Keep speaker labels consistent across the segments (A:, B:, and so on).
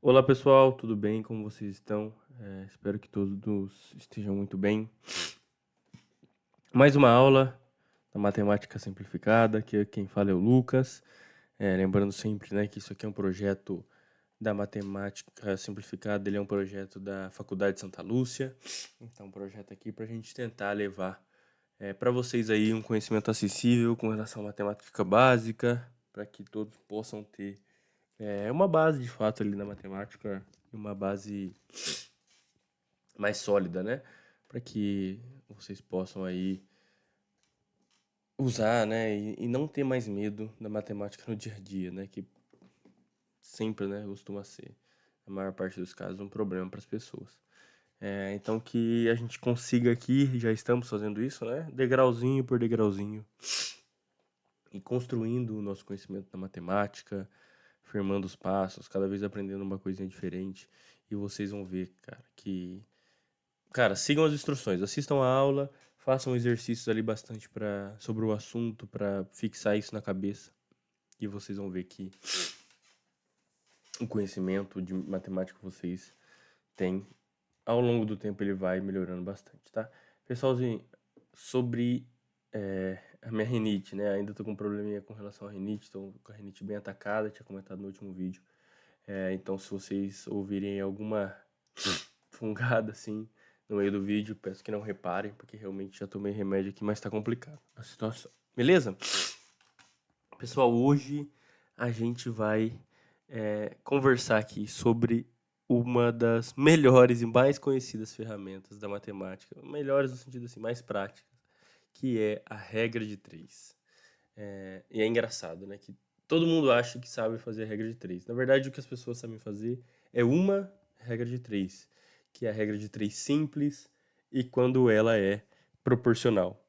A: Olá pessoal, tudo bem? Como vocês estão? Espero que todos estejam muito bem. Mais uma aula da matemática simplificada, que quem fala é o Lucas. Lembrando sempre, né, que isso aqui é um projeto da matemática simplificada, ele é um projeto da Faculdade de Santa Lúcia. Então, um projeto aqui para a gente tentar levar para vocês aí um conhecimento acessível com relação à matemática básica, para que todos possam ter uma base de fato ali na matemática, uma base mais sólida, né? Para que vocês possam aí usar, né? E não ter mais medo da matemática no dia a dia, né? Que sempre, né, costuma ser, na maior parte dos casos, um problema para as pessoas. Então que a gente consiga aqui, já estamos fazendo isso, né? Degrauzinho por degrauzinho, e construindo o nosso conhecimento da matemática, firmando os passos, cada vez aprendendo uma coisinha diferente. E vocês vão ver, cara, que Cara, sigam as instruções, assistam a aula, façam exercícios ali bastante sobre o assunto para fixar isso na cabeça. E vocês vão ver que o conhecimento de matemática que vocês têm, ao longo do tempo ele vai melhorando bastante, tá? Pessoalzinho, sobre a minha rinite, né? Ainda tô com um probleminha com relação à rinite, tô com a rinite bem atacada, tinha comentado no último vídeo. Então, se vocês ouvirem alguma fungada assim no meio do vídeo, peço que não reparem, porque realmente já tomei remédio aqui, mas tá complicado a situação. Beleza? Pessoal, hoje a gente vai conversar aqui sobre uma das melhores e mais conhecidas ferramentas da matemática, melhores no sentido assim, mais práticas, que é a regra de 3. E é engraçado, né, que todo mundo acha que sabe fazer a regra de 3. Na verdade, o que as pessoas sabem fazer é uma regra de 3, que é a regra de 3 simples e quando ela é proporcional.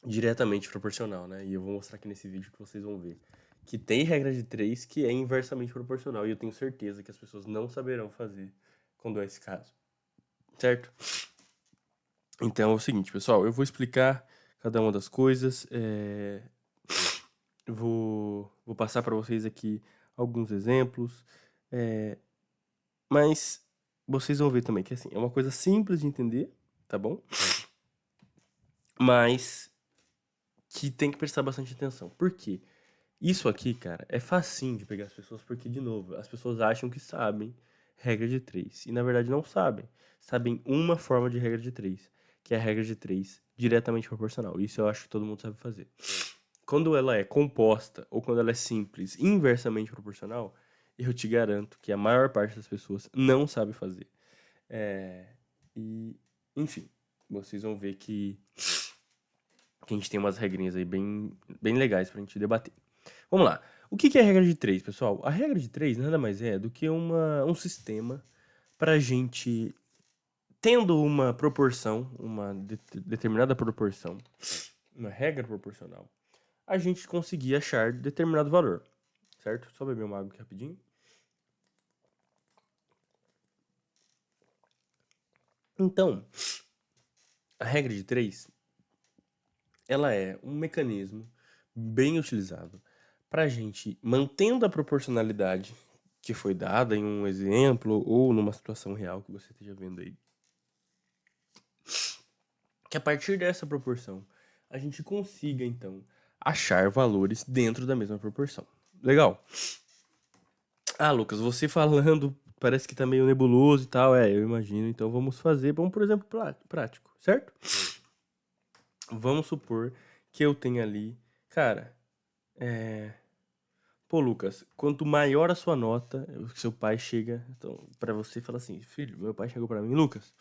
A: Diretamente proporcional, né? E eu vou mostrar aqui nesse vídeo que vocês vão ver que tem regra de 3 que é inversamente proporcional. E eu tenho certeza que as pessoas não saberão fazer quando é esse caso. Certo? Então é o seguinte, pessoal. Eu vou explicar cada uma das coisas. Vou passar para vocês aqui alguns exemplos. Mas vocês vão ver também que assim, é uma coisa simples de entender, tá bom? Mas que tem que prestar bastante atenção. Por quê? Isso aqui, cara, é facinho de pegar as pessoas, porque, de novo, as pessoas acham que sabem regra de 3. E, na verdade, não sabem. Sabem uma forma de regra de 3, que é a regra de 3 diretamente proporcional. Isso eu acho que todo mundo sabe fazer. Quando ela é composta, ou quando ela é simples, inversamente proporcional, eu te garanto que a maior parte das pessoas não sabe fazer. E, enfim, vocês vão ver que a gente tem umas regrinhas aí bem legais pra gente debater. Vamos lá. O que é a regra de 3, pessoal? A regra de 3 nada mais é do que um sistema pra gente, tendo uma proporção, uma determinada proporção, uma regra proporcional, a gente conseguir achar determinado valor, certo? Só beber uma água aqui rapidinho. Então, a regra de 3, ela é um mecanismo bem utilizado para a gente, mantendo a proporcionalidade que foi dada em um exemplo ou numa situação real que você esteja vendo aí, que a partir dessa proporção a gente consiga então achar valores dentro da mesma proporção. Legal? Ah, Lucas, você falando parece que tá meio nebuloso e tal. Eu imagino. Então vamos por exemplo, prático, certo? Vamos supor que eu tenha ali, cara, pô, Lucas, quanto maior a sua nota, seu pai chega então, para você e fala assim: filho, meu pai chegou para mim, Lucas,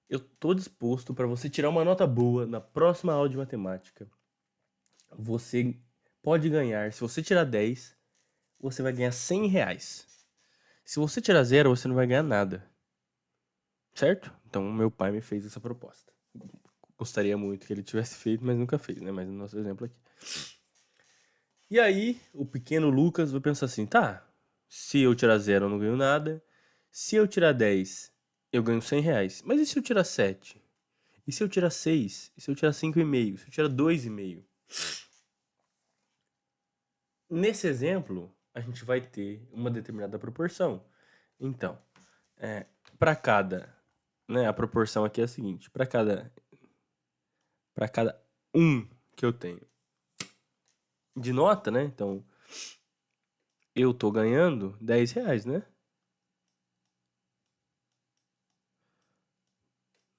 A: eu tô disposto para você tirar uma nota boa na próxima aula de matemática. Você pode ganhar, se você tirar 10, você vai ganhar R$ 100. Se você tirar 0, você não vai ganhar nada. Certo? Então, meu pai me fez essa proposta. Gostaria muito que ele tivesse feito, mas nunca fez, né? Mas no nosso exemplo aqui. E aí, o pequeno Lucas vai pensar assim: tá, se eu tirar 0, eu não ganho nada. Se eu tirar 10, eu ganho R$ 100. Mas e se eu tirar 7? E se eu tirar 6? E se eu tirar 5,5? Se eu tirar 2,5? Nesse exemplo, a gente vai ter uma determinada proporção. Então, para cada, né, a proporção aqui é a seguinte, para cada um que eu tenho de nota, né, então eu tô ganhando R$10, né?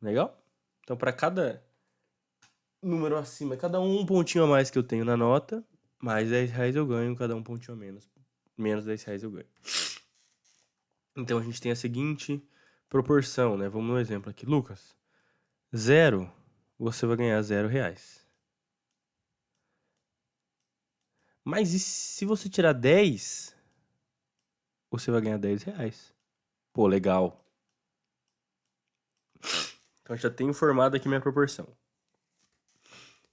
A: Legal? Então, para cada número acima, cada um pontinho a mais que eu tenho na nota, mais R$10 eu ganho, cada um pontinho a menos. Menos R$10 eu ganho. Então, a gente tem a seguinte proporção, né? Vamos no exemplo aqui. Lucas, 0, você vai ganhar R$0. Mas e se você tirar 10, você vai ganhar R$10. Pô, legal. Então, já tenho formado aqui minha proporção.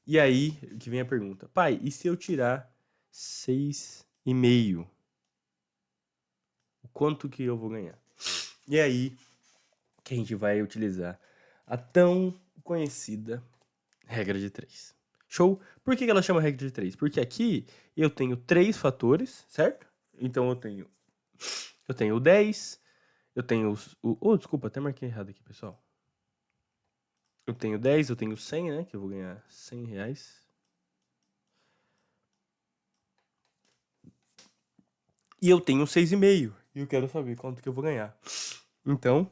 A: E aí, que vem a pergunta. Pai, e se eu tirar 6,5? O quanto que eu vou ganhar? E aí, que a gente vai utilizar a tão conhecida regra de 3. Show? Por que ela chama regra de 3? Porque aqui eu tenho 3 fatores, certo? Então eu tenho o 10, eu tenho desculpa, até marquei errado aqui, pessoal. Eu tenho 10, eu tenho 100, né? Que eu vou ganhar R$100. E eu tenho 6,5. E eu quero saber quanto que eu vou ganhar. Então,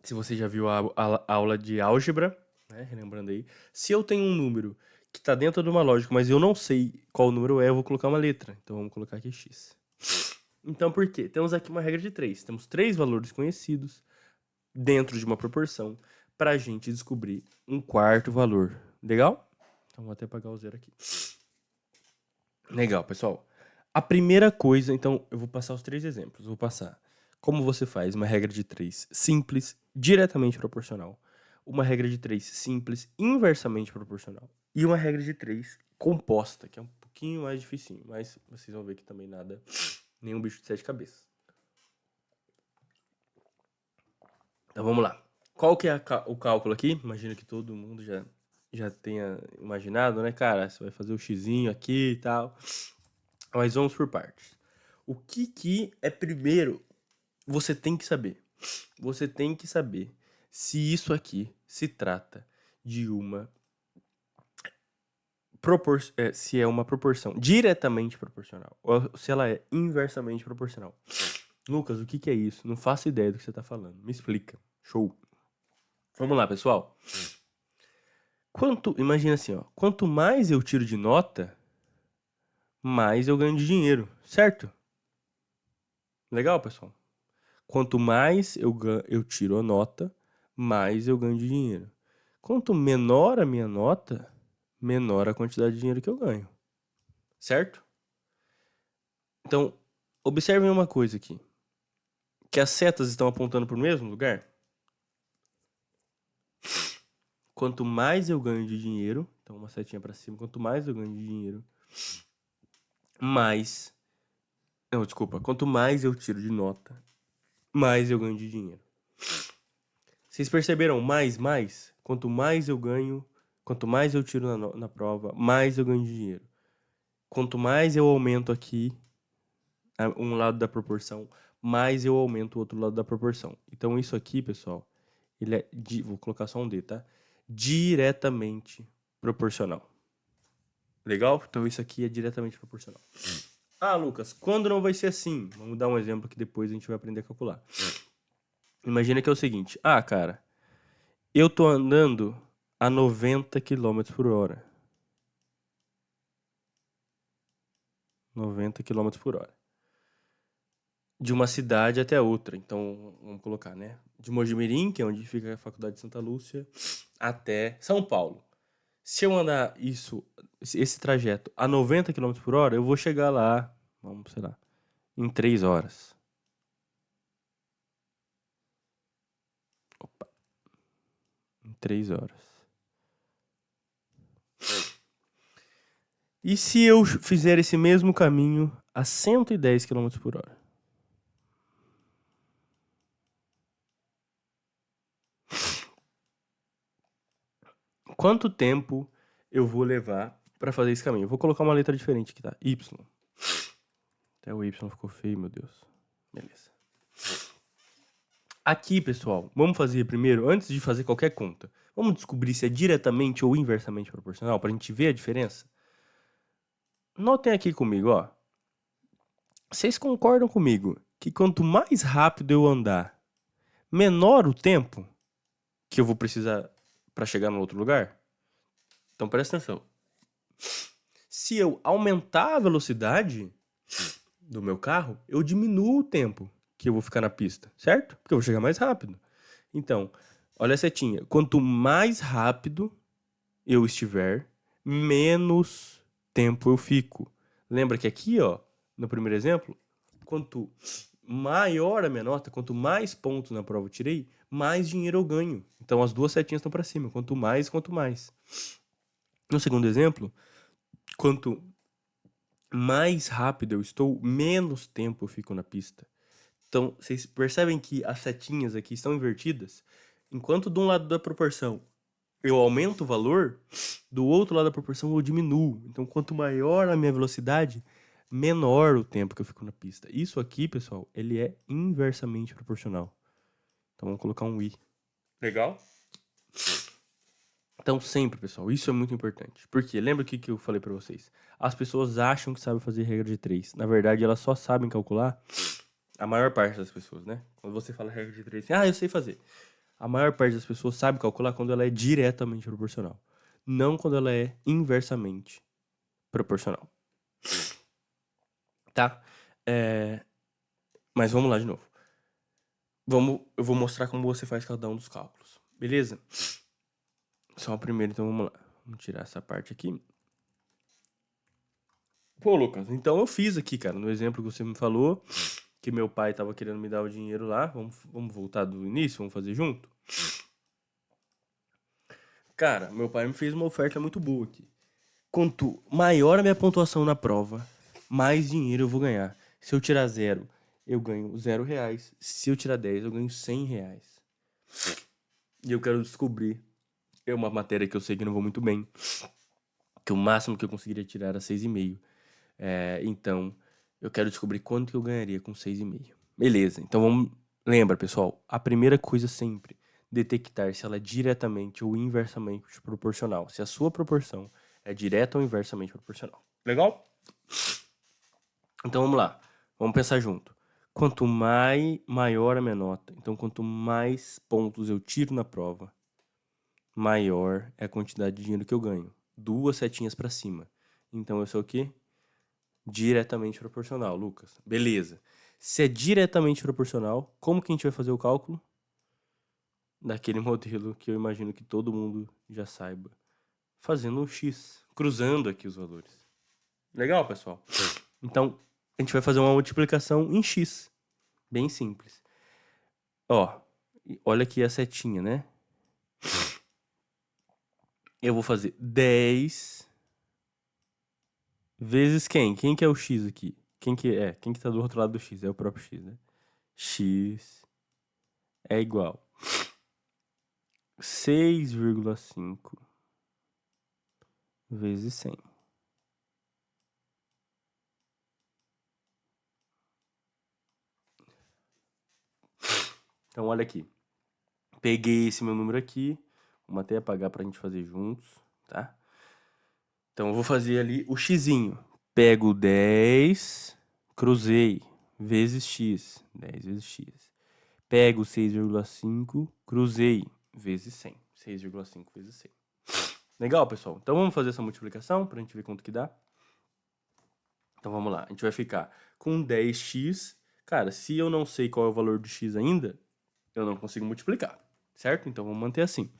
A: se você já viu a aula de álgebra, né, relembrando aí, se eu tenho um número que está dentro de uma lógica, mas eu não sei qual número é, eu vou colocar uma letra. Então vamos colocar aqui x. Então por quê? Temos aqui uma regra de 3. Temos 3 valores conhecidos dentro de uma proporção para a gente descobrir um quarto valor. Legal? Então vou até apagar o 0 aqui. Legal, pessoal. A primeira coisa, então eu vou passar os 3 exemplos. Vou passar como você faz uma regra de 3 simples, diretamente proporcional. Uma regra de 3 simples, inversamente proporcional. E uma regra de 3 composta, que é um pouquinho mais dificinho. Mas vocês vão ver que também nada, nenhum bicho de 7 cabeças. Então vamos lá. Qual que é o cálculo aqui? Imagino que todo mundo já tenha imaginado, né, cara? Você vai fazer o xizinho aqui e tal. Mas vamos por partes. O que é primeiro? Você tem que saber. Você tem que saber se isso aqui se trata de uma se é uma proporção diretamente proporcional ou se ela é inversamente proporcional. Lucas, o que é isso? Não faço ideia do que você está falando. Me explica. Show. Vamos lá, pessoal. Imagina assim, ó. Quanto mais eu tiro de nota, mais eu ganho de dinheiro, certo? Legal, pessoal? Quanto mais eu tiro a nota, mais eu ganho de dinheiro. Quanto menor a minha nota, menor a quantidade de dinheiro que eu ganho. Certo? Então, observem uma coisa aqui. Que as setas estão apontando para o mesmo lugar. Quanto mais eu ganho de dinheiro, então uma setinha para cima, quanto mais eu ganho de dinheiro, mais... Não, desculpa. Quanto mais eu tiro de nota, mais eu ganho de dinheiro. Vocês perceberam? Mais. Quanto mais eu ganho, quanto mais eu tiro na prova, mais eu ganho de dinheiro. Quanto mais eu aumento aqui um lado da proporção, mais eu aumento o outro lado da proporção. Então isso aqui, pessoal, ele é, vou colocar só um D, tá? Diretamente proporcional. Legal? Então isso aqui é diretamente proporcional. Ah, Lucas, quando não vai ser assim? Vamos dar um exemplo que depois a gente vai aprender a calcular. Imagina que é o seguinte. Ah, cara, eu tô andando a 90 km por hora. 90 km por hora. De uma cidade até outra. Então, vamos colocar, né? De Mojimirim, que é onde fica a Faculdade de Santa Lúcia, até São Paulo. Se eu andar esse trajeto a 90 km por hora, eu vou chegar lá, vamos, sei lá, em 3 horas. Opa. Em 3 horas. E se eu fizer esse mesmo caminho a 110 km por hora? Quanto tempo eu vou levar para fazer esse caminho? Eu vou colocar uma letra diferente aqui, tá? Y. Até o Y ficou feio, meu Deus. Beleza. Aqui, pessoal, vamos fazer primeiro, antes de fazer qualquer conta, vamos descobrir se é diretamente ou inversamente proporcional, pra gente ver a diferença? Notem aqui comigo, ó. Vocês concordam comigo que quanto mais rápido eu andar, menor o tempo que eu vou precisar para chegar no outro lugar? Então presta atenção. Se eu aumentar a velocidade do meu carro, eu diminuo o tempo que eu vou ficar na pista, certo? Porque eu vou chegar mais rápido. Então, olha a setinha. Quanto mais rápido eu estiver, menos tempo eu fico. Lembra que aqui, ó, no primeiro exemplo, quanto maior a minha nota, quanto mais pontos na prova eu tirei, mais dinheiro eu ganho. Então as duas setinhas estão para cima. Quanto mais, quanto mais. No segundo exemplo, quanto mais rápido eu estou, menos tempo eu fico na pista. Então, vocês percebem que as setinhas aqui estão invertidas? Enquanto de um lado da proporção eu aumento o valor, do outro lado da proporção eu diminuo. Então, quanto maior a minha velocidade, menor o tempo que eu fico na pista. Isso aqui, pessoal, ele é inversamente proporcional. Então, vamos colocar um I. Legal? Então, sempre, pessoal, isso é muito importante. Porque lembra o que eu falei pra vocês? As pessoas acham que sabem fazer regra de 3. Na verdade, elas só sabem calcular, a maior parte das pessoas, né? Quando você fala regra de 3, eu sei fazer. A maior parte das pessoas sabe calcular quando ela é diretamente proporcional. Não quando ela é inversamente proporcional. Tá? Mas vamos lá de novo. Eu vou mostrar como você faz cada um dos cálculos. Beleza? Só o primeiro, então vamos lá. Vamos tirar essa parte aqui. Pô, Lucas, então eu fiz aqui, cara, no exemplo que você me falou, que meu pai tava querendo me dar o dinheiro lá. Vamos voltar do início? Vamos fazer junto? Cara, meu pai me fez uma oferta muito boa aqui. Quanto maior a minha pontuação na prova, mais dinheiro eu vou ganhar. Se eu tirar 0, eu ganho R$0. Se eu tirar 10, eu ganho R$100. E eu quero descobrir. É uma matéria que eu sei que não vou muito bem. Que o máximo que eu conseguiria tirar era 6,5. Então, eu quero descobrir quanto que eu ganharia com 6,5. Beleza, então vamos... Lembra, pessoal, a primeira coisa sempre, detectar se ela é diretamente ou inversamente proporcional. Se a sua proporção é direta ou inversamente proporcional. Legal? Então vamos lá, vamos pensar junto. Quanto maior a minha nota, então quanto mais pontos eu tiro na prova, maior é a quantidade de dinheiro que eu ganho. Duas setinhas para cima. Então eu sou o quê? Diretamente proporcional, Lucas. Beleza. Se é diretamente proporcional, como que a gente vai fazer o cálculo? Daquele modelo que eu imagino que todo mundo já saiba. Fazendo um X, cruzando aqui os valores. Legal, pessoal? Então, a gente vai fazer uma multiplicação em X. Bem simples. Ó, olha aqui a setinha, né? Eu vou fazer 10 vezes quem? Quem que é o X aqui? Quem que tá do outro lado do X? É o próprio X, né? X é igual 6,5 vezes 100. Então, olha aqui. Peguei esse meu número aqui. Vamos até apagar pra gente fazer juntos, tá? Então, eu vou fazer ali o xizinho. Pego 10, cruzei, vezes x. 10 vezes x. Pego 6,5, cruzei, vezes 100. 6,5 vezes 100. Legal, pessoal? Então, vamos fazer essa multiplicação pra gente ver quanto que dá. Então, vamos lá. A gente vai ficar com 10x. Cara, se eu não sei qual é o valor de x ainda, eu não consigo multiplicar, certo? Então, vamos manter assim.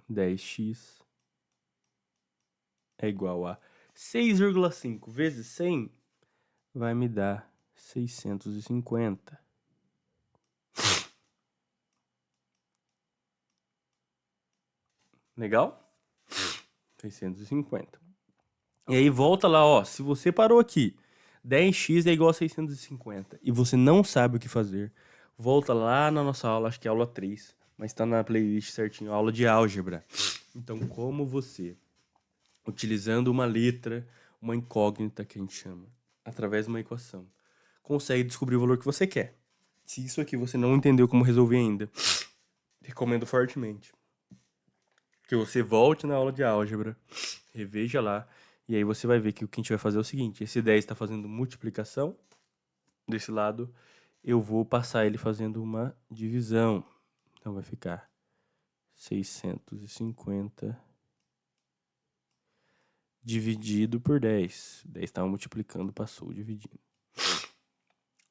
A: 10x é igual a 6,5 vezes 100 vai me dar 650. Legal? 650. E aí volta lá, ó, se você parou aqui, 10x é igual a 650 e você não sabe o que fazer, volta lá na nossa aula, acho que é aula 3, mas tá na playlist certinho, aula de álgebra. Então, como você, utilizando uma letra uma incógnita que a gente chama, através de uma equação, consegue descobrir o valor que você quer. Se isso aqui você não entendeu como resolver ainda, recomendo fortemente que você volte na aula de álgebra, reveja lá, e aí você vai ver que o que a gente vai fazer é o seguinte: esse 10 está fazendo multiplicação, desse lado eu vou passar ele fazendo uma divisão. Então vai ficar 650 dividido por 10. 10 estava multiplicando, passou dividindo.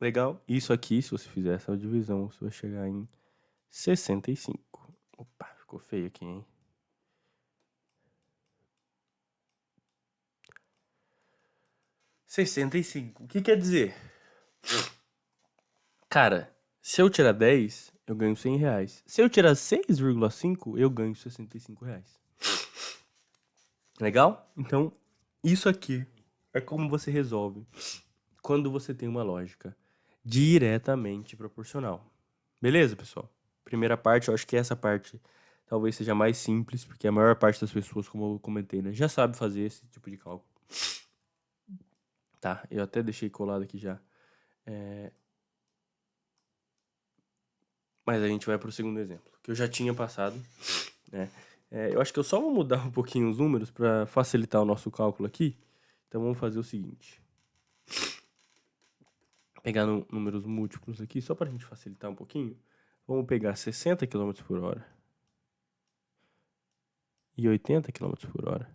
A: Legal? Isso aqui, se você fizer essa divisão, você vai chegar em 65. Opa, ficou feio aqui, hein? R$65. O que quer dizer? Cara, se eu tirar 10, eu ganho R$100. Se eu tirar 6,5, eu ganho R$65. Legal? Então, isso aqui é como você resolve quando você tem uma lógica diretamente proporcional. Beleza, pessoal? Primeira parte, eu acho que essa parte talvez seja mais simples, porque a maior parte das pessoas, como eu comentei, né, já sabe fazer esse tipo de cálculo. Tá, eu até deixei colado aqui já. Mas a gente vai para o segundo exemplo, que eu já tinha passado, né? Eu acho que eu só vou mudar um pouquinho os números para facilitar o nosso cálculo aqui. Então vamos fazer o seguinte. Pegar números múltiplos aqui, só para a gente facilitar um pouquinho. Vamos pegar 60 km por hora e 80 km por hora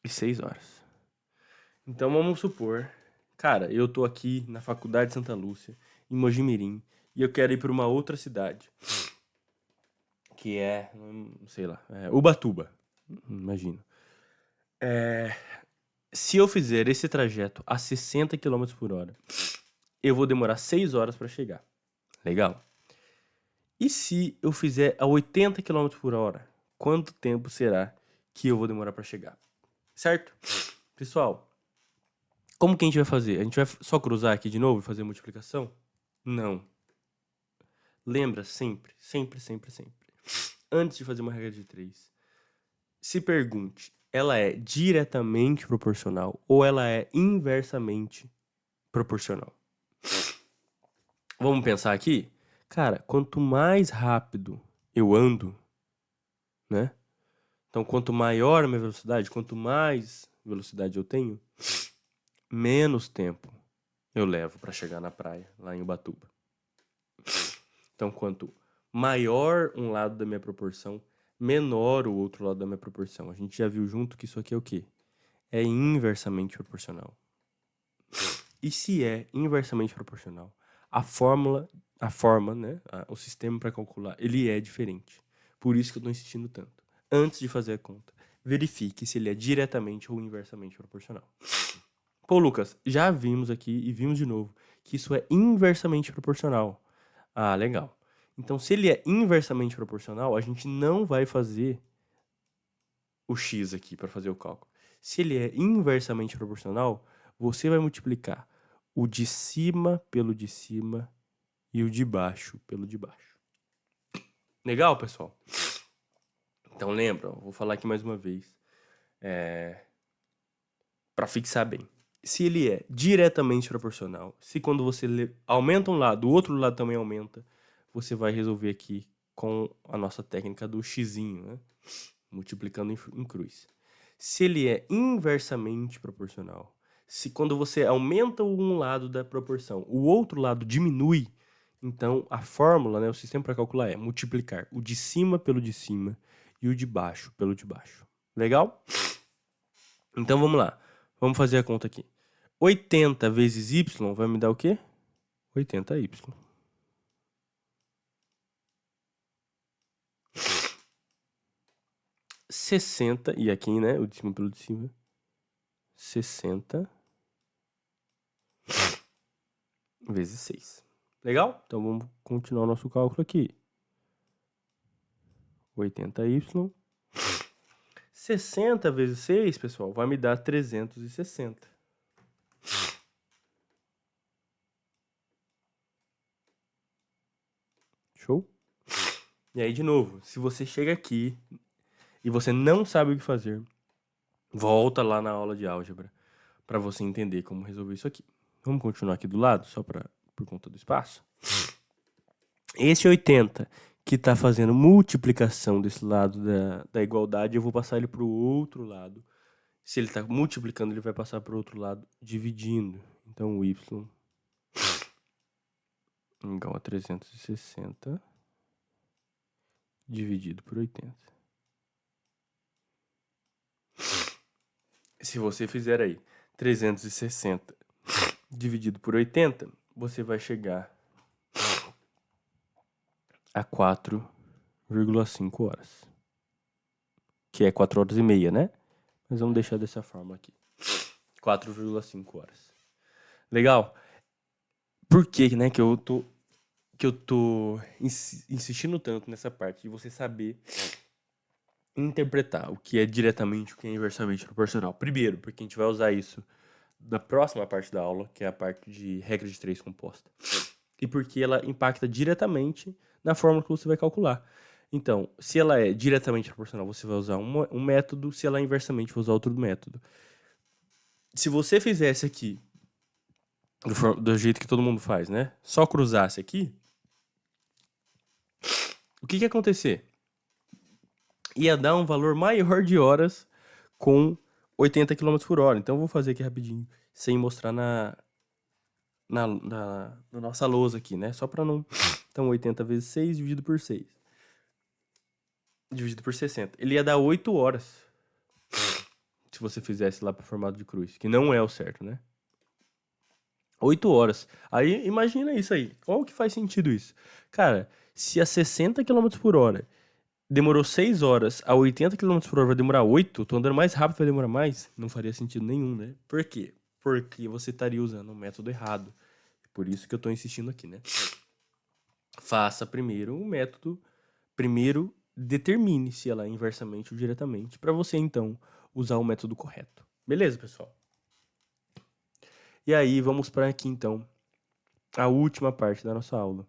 A: e 6 horas. Então vamos supor, cara, eu tô aqui na Faculdade de Santa Lúcia, em Mojimirim, e eu quero ir para uma outra cidade, que é, sei lá, Ubatuba, imagino. Se eu fizer esse trajeto a 60 km por hora, eu vou demorar 6 horas para chegar. Legal? E se eu fizer a 80 km por hora, quanto tempo será que eu vou demorar para chegar? Certo? Pessoal, como que a gente vai fazer? A gente vai só cruzar aqui de novo e fazer a multiplicação? Não. Lembra sempre, sempre, sempre, sempre. Antes de fazer uma regra de 3, se pergunte, ela é diretamente proporcional ou ela é inversamente proporcional? Vamos pensar aqui? Cara, quanto mais rápido eu ando, né? Então, quanto maior a minha velocidade, quanto mais velocidade eu tenho, menos tempo eu levo para chegar na praia, lá em Ubatuba. Então, quanto maior um lado da minha proporção, menor o outro lado da minha proporção. A gente já viu junto que isso aqui é o quê? É inversamente proporcional. E se é inversamente proporcional, a forma, né, o sistema para calcular, ele é diferente. Por isso que eu estou insistindo tanto. Antes de fazer a conta, verifique se ele é diretamente ou inversamente proporcional. Pô, Lucas, já vimos aqui e vimos de novo que isso é inversamente proporcional. Ah, legal. Então, se ele é inversamente proporcional, a gente não vai fazer o x aqui para fazer o cálculo. Se ele é inversamente proporcional, você vai multiplicar o de cima pelo de cima e o de baixo pelo de baixo. Legal, pessoal? Então lembra, vou falar aqui mais uma vez, para fixar bem. Se ele é diretamente proporcional, se quando você aumenta um lado, o outro lado também aumenta, você vai resolver aqui com a nossa técnica do xizinho, né? Multiplicando em cruz. Se ele é inversamente proporcional, se quando você aumenta um lado da proporção, o outro lado diminui, então a fórmula, né, o sistema para calcular é multiplicar o de cima pelo de cima e o de baixo pelo de baixo. Legal? Então vamos lá. Vamos fazer a conta aqui. 80 vezes y vai me dar o quê? 80y. 60, e aqui, né, o de cima pelo de cima, 60 vezes 6. Legal? Então vamos continuar o nosso cálculo aqui. 80y. 60 vezes 6, pessoal, vai me dar 360. Show? E aí, de novo, se você chega aqui e você não sabe o que fazer, Volta lá na aula de álgebra para você entender como resolver isso aqui. Vamos continuar aqui do lado, só por conta do espaço. Esse 80 que está fazendo multiplicação desse lado da igualdade, eu vou passar ele para o outro lado. Se ele está multiplicando, ele vai passar para o outro lado dividindo. Então, o y igual a 360 dividido por 80. Se você fizer aí 360 dividido por 80, você vai chegar a 4,5 horas. Que é 4 horas e meia, né? Mas vamos deixar dessa forma aqui. 4,5 horas. Legal? Por que, né, que eu tô insistindo tanto nessa parte de você saber interpretar o que é diretamente, o que é inversamente proporcional. Primeiro, porque a gente vai usar isso na próxima parte da aula, que é a parte de regra de três composta. E porque ela impacta diretamente na fórmula que você vai calcular. Então, se ela é diretamente proporcional, você vai usar um método, se ela é inversamente, vai usar outro método. Se você fizesse aqui do jeito que todo mundo faz, né? Só cruzasse aqui, o que ia acontecer? Ia dar um valor maior de horas com 80 km por hora. Então eu vou fazer aqui rapidinho, sem mostrar na nossa lousa aqui, né? Só para não... Então 80 vezes 6 dividido por 6. Dividido por 60. Ele ia dar 8 horas. Se você fizesse lá para formato de cruz. Que não é o certo, né? 8 horas. Aí imagina isso aí. Qual que faz sentido isso? Cara, se a 60 km por hora demorou 6 horas, a 80 km por hora vai demorar 8, tô andando mais rápido, vai demorar mais, não faria sentido nenhum, né? Por quê? Porque você estaria usando o método errado. Por isso que eu tô insistindo aqui, né? Faça primeiro o método, primeiro determine se ela é inversamente ou diretamente, para você então usar o método correto. Beleza, pessoal? E aí, vamos para aqui então a última parte da nossa aula,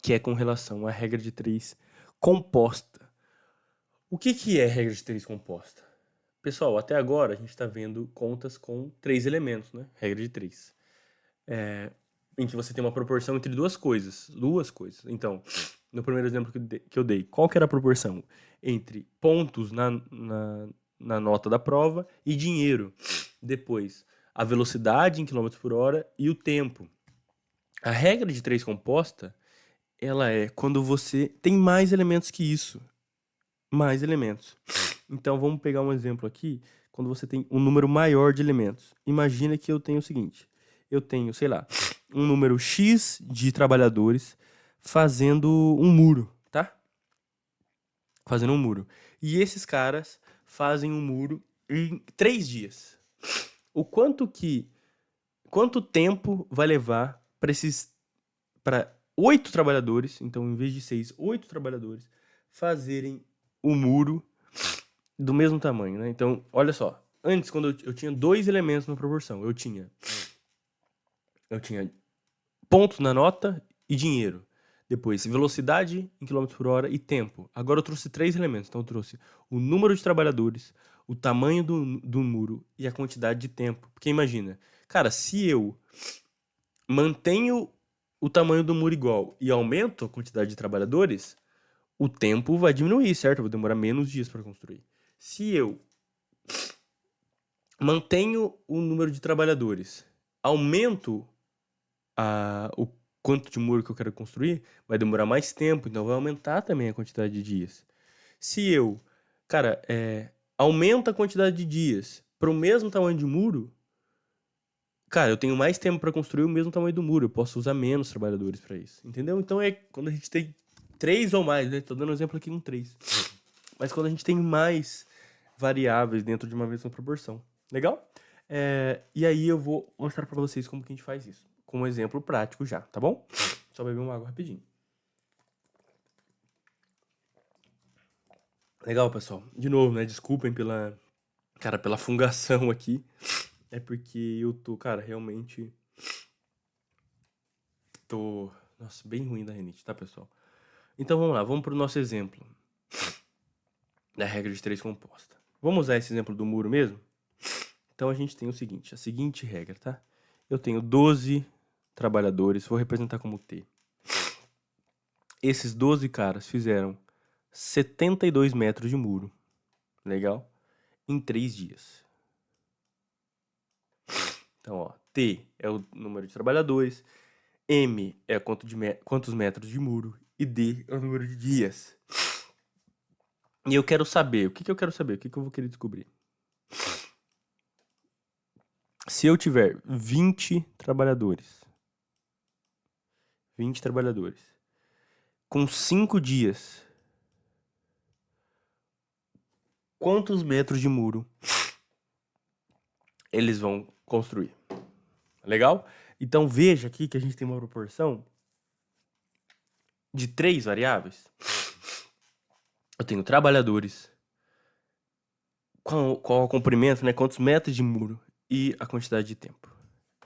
A: que é com relação à regra de 3 composta. O que é regra de 3 composta? Pessoal, até agora a gente está vendo contas com 3 elementos, né? Regra de 3. Em que você tem uma proporção entre duas coisas. Duas coisas. Então, no primeiro exemplo que eu dei, qual que era a proporção? Entre pontos na nota da prova e dinheiro. Depois, a velocidade em quilômetros por hora e o tempo. A regra de 3 composta, ela é quando você tem mais elementos que isso. Mais elementos. Então, vamos pegar um exemplo aqui, quando você tem um número maior de elementos. Imagina que eu tenho o seguinte, eu tenho, sei lá, um número X de trabalhadores fazendo um muro, tá? Fazendo um muro. E esses caras fazem um muro em 3 dias. Quanto tempo vai levar para 8 trabalhadores, então em vez de 6, 8 trabalhadores, fazerem o muro do mesmo tamanho, né? Então, olha só. Antes, quando eu tinha 2 elementos na proporção, eu tinha pontos na nota e dinheiro. Depois, velocidade em quilômetros por hora e tempo. Agora eu trouxe 3 elementos. Então, eu trouxe o número de trabalhadores, o tamanho do muro e a quantidade de tempo. Porque imagina, cara, se eu mantenho o tamanho do muro igual e aumento a quantidade de trabalhadores, o tempo vai diminuir, certo? Eu vou demorar menos dias para construir. Se eu mantenho o número de trabalhadores, aumento o quanto de muro que eu quero construir, vai demorar mais tempo, então vai aumentar também a quantidade de dias. Se eu, cara, aumenta a quantidade de dias para o mesmo tamanho de muro, cara, eu tenho mais tempo para construir o mesmo tamanho do muro, eu posso usar menos trabalhadores para isso, entendeu? Então é quando a gente tem 3 ou mais, né? Tô dando um exemplo aqui com 3. Mas quando a gente tem mais variáveis dentro de uma mesma proporção. Legal? E aí eu vou mostrar para vocês como que a gente faz isso. Com um exemplo prático já, tá bom? Só beber uma água rapidinho. Legal, pessoal. De novo, né? Desculpem pela fungação aqui. É porque eu tô, cara, realmente tô, nossa, bem ruim da rinite, tá, pessoal? Então vamos lá, vamos pro nosso exemplo da regra de 3 composta. Vamos usar esse exemplo do muro mesmo? Então a gente tem o seguinte, a seguinte regra, tá? Eu tenho 12 trabalhadores, vou representar como T. Esses 12 caras fizeram 72 metros de muro, legal? Em 3 dias. Então, ó, T é o número de trabalhadores, M é quantos metros de muro e D é o número de dias. E eu quero saber, o que eu quero saber? O que eu vou querer descobrir? Se eu tiver 20 trabalhadores, com 5 dias, quantos metros de muro eles vão construir? Legal? Então veja aqui que a gente tem uma proporção de 3 variáveis. Eu tenho trabalhadores, qual o comprimento, né? Quantos metros de muro e a quantidade de tempo.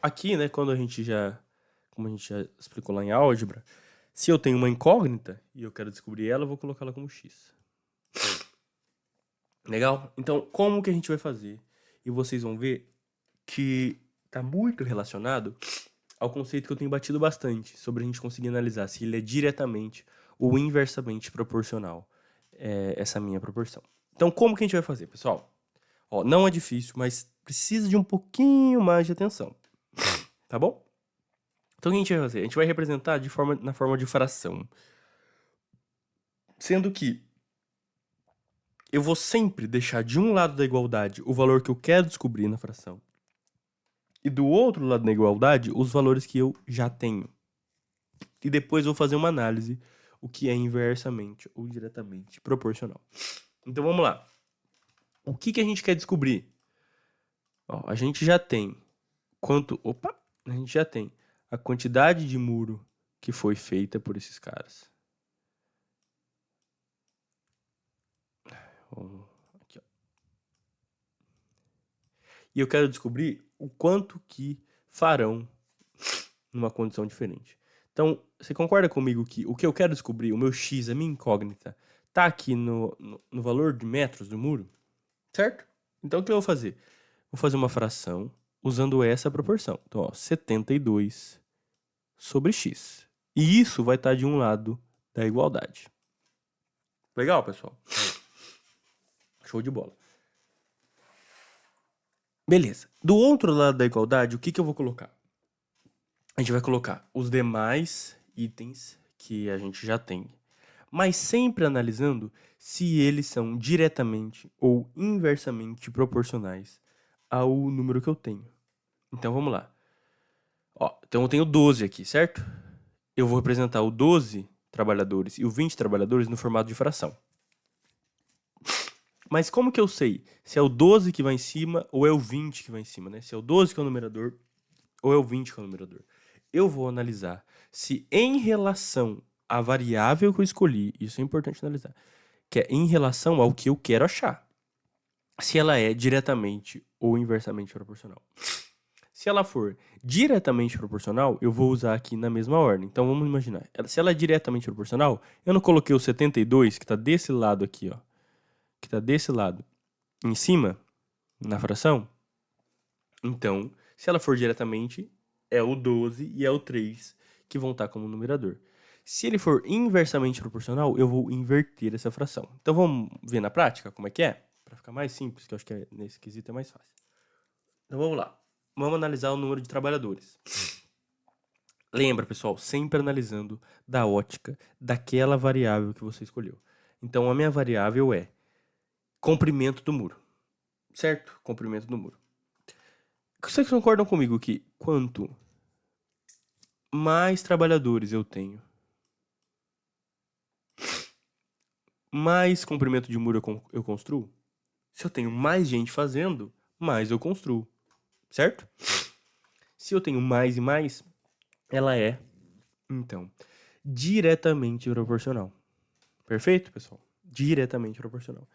A: Aqui, né, como a gente já explicou lá em álgebra, se eu tenho uma incógnita e eu quero descobrir ela, eu vou colocá-la como x. Legal? Então, como que a gente vai fazer? E vocês vão ver que está muito relacionado ao conceito que eu tenho batido bastante, sobre a gente conseguir analisar se ele é diretamente ou inversamente proporcional, essa minha proporção. Então, como que a gente vai fazer, pessoal? Ó, não é difícil, mas precisa de um pouquinho mais de atenção, tá bom? Então, o que a gente vai fazer? A gente vai representar na forma de fração, sendo que eu vou sempre deixar de um lado da igualdade o valor que eu quero descobrir na fração e do outro lado da igualdade os valores que eu já tenho. E depois eu vou fazer uma análise, o que é inversamente ou diretamente proporcional. Então vamos lá. O que a gente quer descobrir? Ó, a gente já tem a gente já tem a quantidade de muro que foi feita por esses caras. Aqui, ó. E eu quero descobrir o quanto que farão numa condição diferente. Então, você concorda comigo que o que eu quero descobrir, o meu x, a minha incógnita, tá aqui no valor de metros do muro? Certo? Então, o que eu vou fazer? Vou fazer uma fração usando essa proporção. Então, ó, 72 sobre x. E isso vai estar de um lado da igualdade. Legal, pessoal? Show de bola. Beleza. Do outro lado da igualdade, o que eu vou colocar? A gente vai colocar os demais itens que a gente já tem, mas sempre analisando se eles são diretamente ou inversamente proporcionais ao número que eu tenho. Então vamos lá. Ó, então eu tenho 12 aqui, certo? Eu vou representar o 12 trabalhadores e o 20 trabalhadores no formato de fração. Mas como que eu sei se é o 12 que vai em cima ou é o 20 que vai em cima, né? Se é o 12 que é o numerador ou é o 20 que é o numerador? Eu vou analisar se em relação à variável que eu escolhi, isso é importante analisar, que é em relação ao que eu quero achar, se ela é diretamente ou inversamente proporcional. Se ela for diretamente proporcional, eu vou usar aqui na mesma ordem. Então vamos imaginar, se ela é diretamente proporcional, eu não coloquei o 72, que está desse lado aqui, ó, que está desse lado, em cima, na fração. Então, se ela for diretamente, é o 12 e é o 3 que vão estar como numerador. Se ele for inversamente proporcional, eu vou inverter essa fração. Então vamos ver na prática como é que é? Para ficar mais simples, que eu acho que nesse quesito é mais fácil. Então vamos lá. Vamos analisar o número de trabalhadores. Lembra, pessoal, sempre analisando da ótica daquela variável que você escolheu. Então a minha variável é comprimento do muro. Certo? Comprimento do muro. Vocês concordam comigo que quanto mais trabalhadores eu tenho, mais comprimento de muro eu construo? Se eu tenho mais gente fazendo, mais eu construo. Certo? Se eu tenho mais e mais, ela é, então, diretamente proporcional. Perfeito, pessoal? Diretamente proporcional.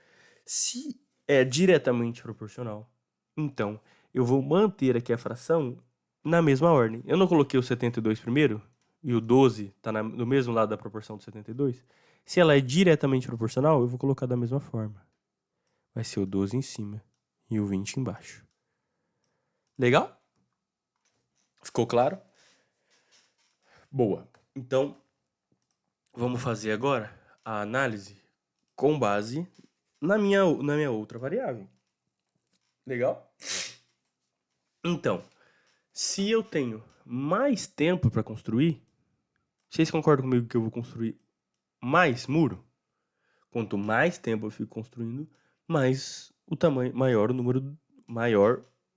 A: Se é diretamente proporcional, então eu vou manter aqui a fração na mesma ordem. Eu não coloquei o 72 primeiro e o 12 está no mesmo lado da proporção do 72. Se ela é diretamente proporcional, eu vou colocar da mesma forma. vai ser o 12 em cima e o 20 embaixo. Legal? Ficou claro? Boa. Então, vamos fazer agora a análise com base na minha outra variável. Legal? Então, se eu tenho mais tempo para construir, vocês concordam comigo que eu vou construir mais muro? Quanto mais tempo eu fico construindo, mais o tamanho, maior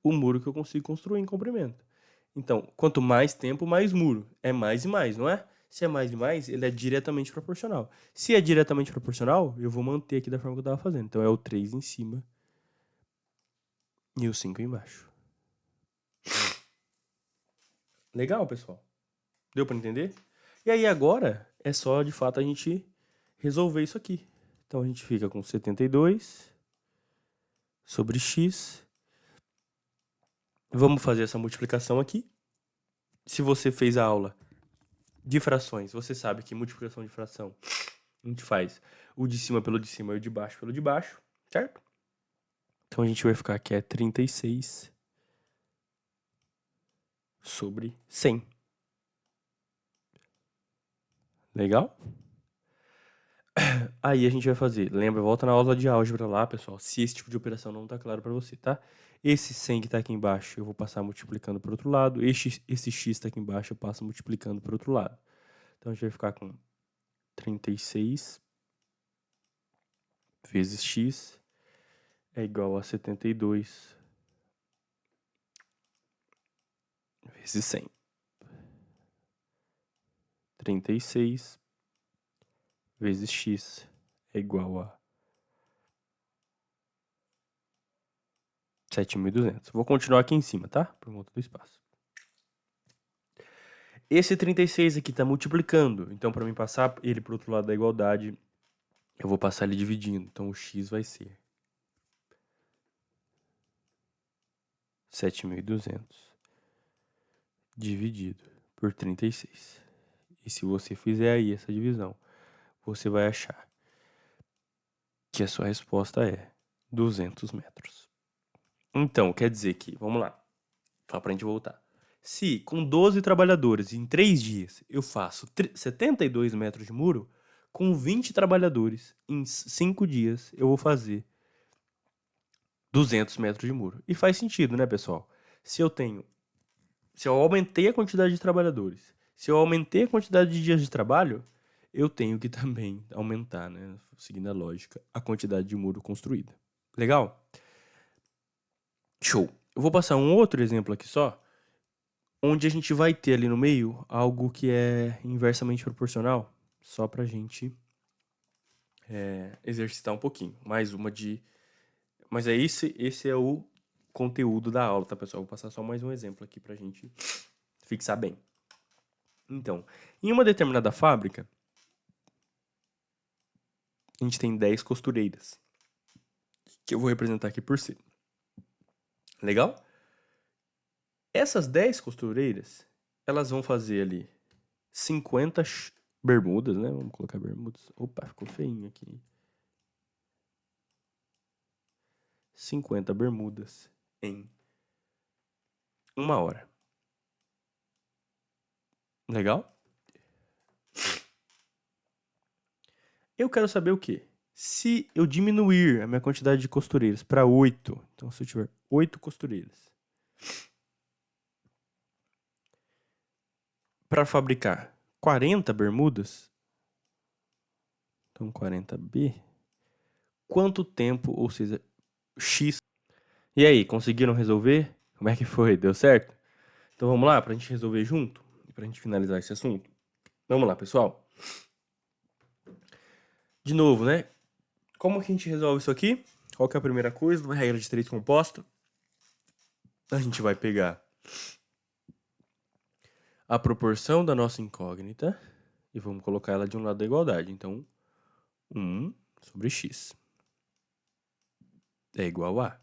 A: o muro que eu consigo construir em comprimento. Então, quanto mais tempo, mais muro. É mais e mais, não é? Se é mais e mais, ele é diretamente proporcional. Se é diretamente proporcional, eu vou manter aqui da forma que eu estava fazendo. Então, é o 3 em cima e o 5 embaixo. Legal, pessoal? Deu para entender? E aí, agora, é só, de fato, a gente resolver isso aqui. Então, a gente fica com 72 sobre x. Vamos fazer essa multiplicação aqui. Se você fez a aula de frações, você sabe que multiplicação de fração a gente faz o de cima pelo de cima e o de baixo pelo de baixo, certo? Então a gente vai ficar aqui 36 sobre 100. Legal? Aí a gente vai fazer, lembra, volta na aula de álgebra lá, pessoal, se esse tipo de operação não tá claro para você, tá? Esse 100 que tá aqui embaixo eu vou passar multiplicando por outro lado, esse x tá aqui embaixo eu passo multiplicando por outro lado. Então a gente vai ficar com 36 vezes x é igual a 72 vezes 100. 36 vezes x é igual a 7.200. Vou continuar aqui em cima, tá? Por conta do espaço. Esse 36 aqui está multiplicando. Então, para mim passar ele para o outro lado da igualdade, eu vou passar ele dividindo. Então, o x vai ser 7.200 dividido por 36. E se você fizer aí essa divisão, você vai achar que a sua resposta é 200 metros. Então, quer dizer que, vamos lá, só para a gente voltar. Se com 12 trabalhadores em 3 dias eu faço 72 metros de muro, com 20 trabalhadores em 5 dias eu vou fazer 200 metros de muro. E faz sentido, né, pessoal? Se eu aumentei a quantidade de trabalhadores, se eu aumentei a quantidade de dias de trabalho, eu tenho que também aumentar, né, seguindo a lógica, a quantidade de muro construída. Legal? Show. Eu vou passar um outro exemplo aqui só, onde a gente vai ter ali no meio algo que é inversamente proporcional, só pra gente exercitar um pouquinho. Mais uma de... Mas esse é o conteúdo da aula, tá, pessoal? Vou passar só mais um exemplo aqui pra gente fixar bem. Então, em uma determinada fábrica, a gente tem 10 costureiras, que eu vou representar aqui por C. Legal? Essas 10 costureiras, elas vão fazer ali 50 bermudas, né? Vamos colocar bermudas. Opa, ficou feinho aqui. 50 bermudas em 1 hora. Legal? Eu quero saber o quê? Se eu diminuir a minha quantidade de costureiras para 8, então se eu tiver 8 costureiras, para fabricar 40 bermudas, então 40B, quanto tempo, ou seja, X. E aí, conseguiram resolver? Como é que foi? Deu certo? Então vamos lá, para a gente resolver junto, para a gente finalizar esse assunto. Vamos lá, pessoal. De novo, né? Como que a gente resolve isso aqui? Qual que é a primeira coisa? Uma regra de 3 composto. A gente vai pegar a proporção da nossa incógnita e vamos colocar ela de um lado da igualdade. Então, 1 sobre x é igual a...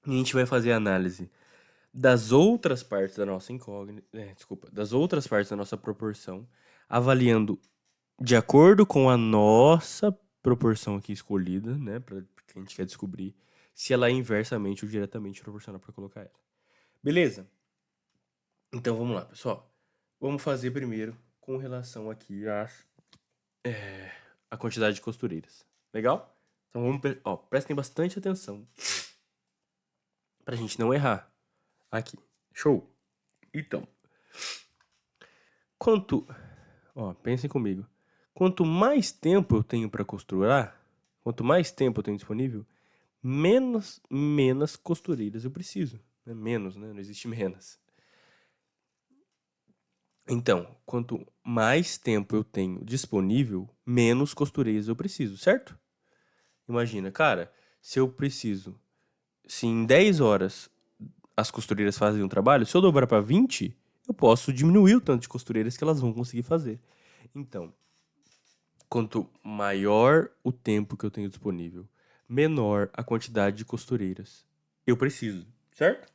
A: E a gente vai fazer a análise das outras partes da nossa incógnita... das outras partes da nossa proporção, avaliando de acordo com a nossa proporção aqui escolhida, né? que a gente quer descobrir se ela é inversamente ou diretamente proporcional para colocar ela. Beleza? Então vamos lá, pessoal. Vamos fazer primeiro com relação aqui a quantidade de costureiras. Legal? Então prestem bastante atenção pra gente não errar aqui. Show? Então, pensem comigo. Quanto mais tempo eu tenho para costurar, quanto mais tempo eu tenho disponível, menos costureiras eu preciso. Menos, né? Não existe menos. Então, quanto mais tempo eu tenho disponível, menos costureiras eu preciso, certo? Imagina, cara, se em 10 horas as costureiras fazem um trabalho, se eu dobrar para 20, eu posso diminuir o tanto de costureiras que elas vão conseguir fazer. Então, quanto maior o tempo que eu tenho disponível, menor a quantidade de costureiras eu preciso, certo?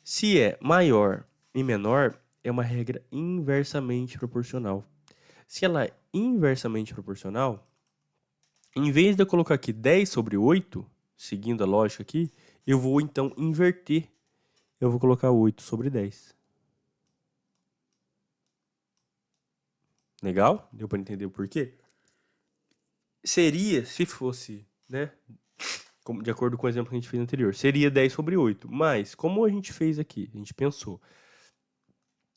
A: Se é maior e menor, é uma regra inversamente proporcional. Se ela é inversamente proporcional, em vez de eu colocar aqui 10 sobre 8, seguindo a lógica aqui, eu vou então inverter. Eu vou colocar 8 sobre 10. Legal? Deu para entender o porquê? Seria, se fosse, né, de acordo com o exemplo que a gente fez anterior, seria 10 sobre 8. Mas, como a gente fez aqui, a gente pensou,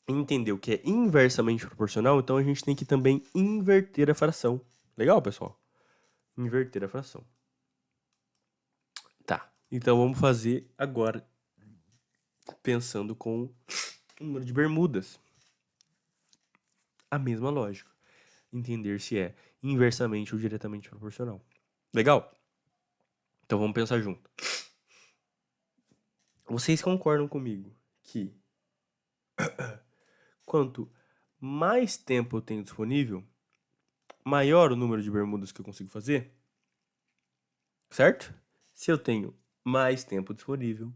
A: entendeu que é inversamente proporcional, então a gente tem que também inverter a fração. Legal, pessoal? Inverter a fração. Tá, então vamos fazer agora pensando com o número de bermudas. A mesma lógica. Entender se é inversamente ou diretamente proporcional. Legal? Então vamos pensar junto. Vocês concordam comigo que quanto mais tempo eu tenho disponível, maior o número de bermudas que eu consigo fazer? Certo? Se eu tenho mais tempo disponível,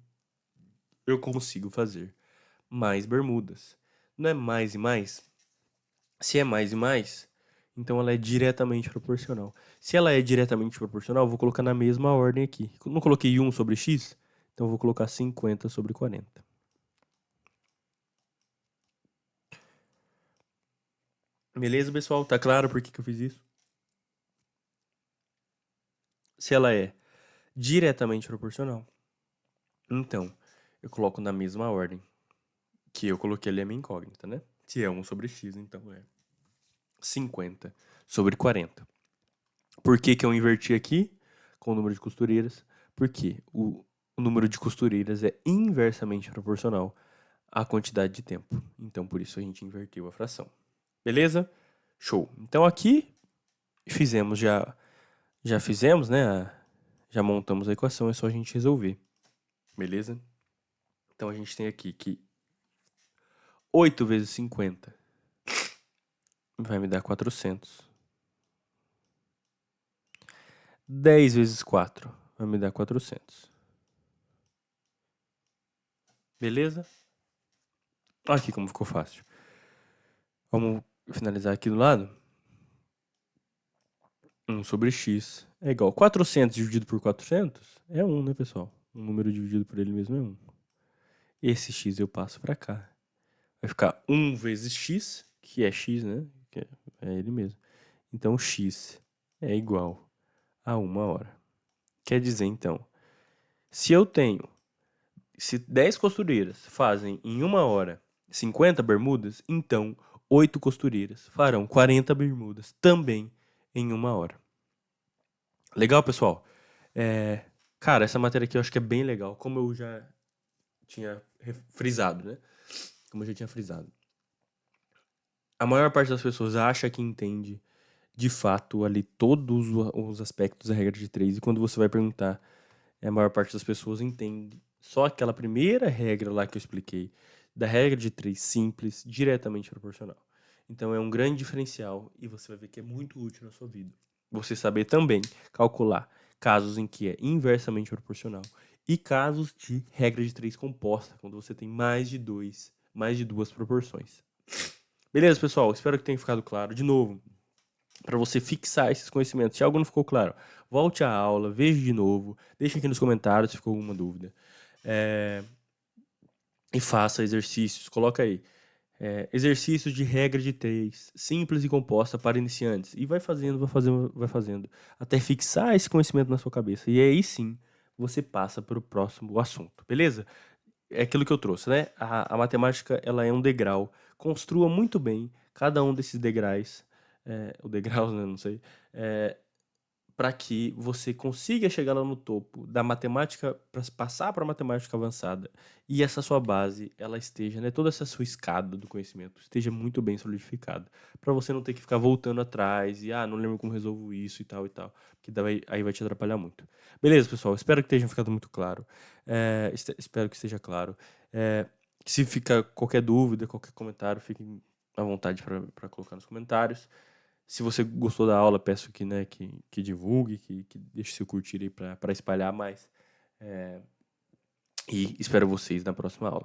A: eu consigo fazer mais bermudas. Não é mais e mais? Se é mais e mais, então ela é diretamente proporcional. Se ela é diretamente proporcional, eu vou colocar na mesma ordem aqui. Não coloquei 1 sobre x? Então eu vou colocar 50 sobre 40. Beleza, pessoal? Tá claro por que eu fiz isso? Se ela é diretamente proporcional, então eu coloco na mesma ordem que eu coloquei ali a minha incógnita, né? Se é 1 sobre x, então é 50 sobre 40. Por que eu inverti aqui com o número de costureiras? Porque o número de costureiras é inversamente proporcional à quantidade de tempo. Então, por isso a gente inverteu a fração. Beleza? Show. Então, aqui já fizemos, né? Já montamos a equação, é só a gente resolver. Beleza? Então, a gente tem aqui que 8 vezes 50 vai me dar 400. 10 vezes 4 vai me dar 400. Beleza? Olha aqui como ficou fácil. Vamos finalizar aqui do lado. 1 sobre x é igual a 400 dividido por 400 é 1, né, pessoal? Um número dividido por ele mesmo é 1. Esse x eu passo para cá. Vai ficar 1 vezes x, que é x, né? Que é ele mesmo. Então, x é igual a 1 hora. Quer dizer, então, se 10 costureiras fazem em 1 hora 50 bermudas, então 8 costureiras farão 40 bermudas também em 1 hora. Legal, pessoal? Cara, essa matéria aqui eu acho que é bem legal, como eu já tinha frisado, né? Como eu já tinha frisado. A maior parte das pessoas acha que entende, de fato, ali todos os aspectos da regra de 3, e quando você vai perguntar, a maior parte das pessoas entende só aquela primeira regra lá que eu expliquei, da regra de 3 simples, diretamente proporcional. Então é um grande diferencial e você vai ver que é muito útil na sua vida. Você saber também calcular casos em que é inversamente proporcional e casos de regra de 3 composta, quando você tem mais de duas proporções. Beleza, pessoal? Espero que tenha ficado claro. De novo, para você fixar esses conhecimentos. Se algo não ficou claro, volte à aula, veja de novo, deixe aqui nos comentários se ficou alguma dúvida. E faça exercícios, coloca aí. Exercícios de regra de 3, simples e composta para iniciantes. E vai fazendo, vai fazendo, vai fazendo, até fixar esse conhecimento na sua cabeça. E aí sim, você passa para o próximo assunto, beleza? É aquilo que eu trouxe, né? A matemática, ela é um degrau. Construa muito bem cada um desses degraus, o degrau, né? Não sei, para que você consiga chegar lá no topo da matemática, para passar para a matemática avançada. E essa sua base, ela esteja, né? Toda essa sua escada do conhecimento esteja muito bem solidificada, para você não ter que ficar voltando atrás e, não lembro como resolvo isso e tal, porque daí, aí vai te atrapalhar muito. Beleza, pessoal? Espero que tenha ficado muito claro. Espero que esteja claro. Se ficar qualquer dúvida, qualquer comentário, fiquem à vontade para colocar nos comentários. Se você gostou da aula, peço que, né, que divulgue, que deixe seu curtir aí para espalhar mais. E espero vocês na próxima aula.